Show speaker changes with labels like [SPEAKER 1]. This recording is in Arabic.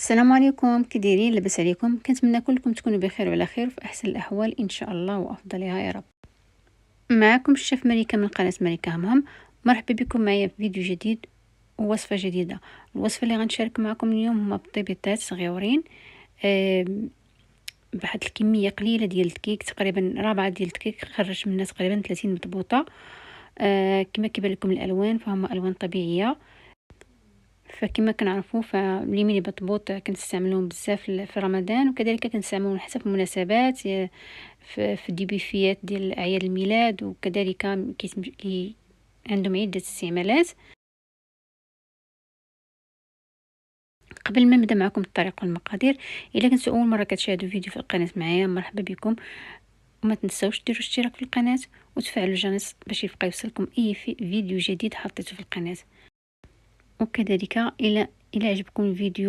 [SPEAKER 1] السلام عليكم، كي دايرين؟ لاباس عليكم؟ كنتمنى كلكم تكونوا بخير وعلى خير وفي احسن الاحوال ان شاء الله وافضلها يا رب. معكم الشيف مليكه من قناه مليكه همهم. مرحبا بكم معايا في فيديو جديد ووصفه جديده. الوصفه اللي غنشارك معكم اليوم هما بطيبيطات صغيورين، بواحد الكميه قليله ديال الكيك، تقريبا ربعه ديال الكيك، خرج منها تقريبا 30 مضبوطه. كما كيبان لكم الالوان فهما الوان طبيعيه. فكما كنعرفوا فاليمين بطبوط كنستعملوهم بزاف في رمضان، وكذلك كنستعملوهم حتى في المناسبات، في الديبيفيات ديال اعياد الميلاد، وكذلك عندهم عده استعمالات. قبل ما نبدا معكم الطريقه والمقادير، الا كنتو اول مره كتشاهدوا فيديو في القناه معايا، مرحبا بكم. وما تنساوش ديروا اشتراك في القناه وتفعلوا الجرس باش يبقى يوصلكم اي فيديو جديد حطيته في القناه. وكذلك الى عجبكم الفيديو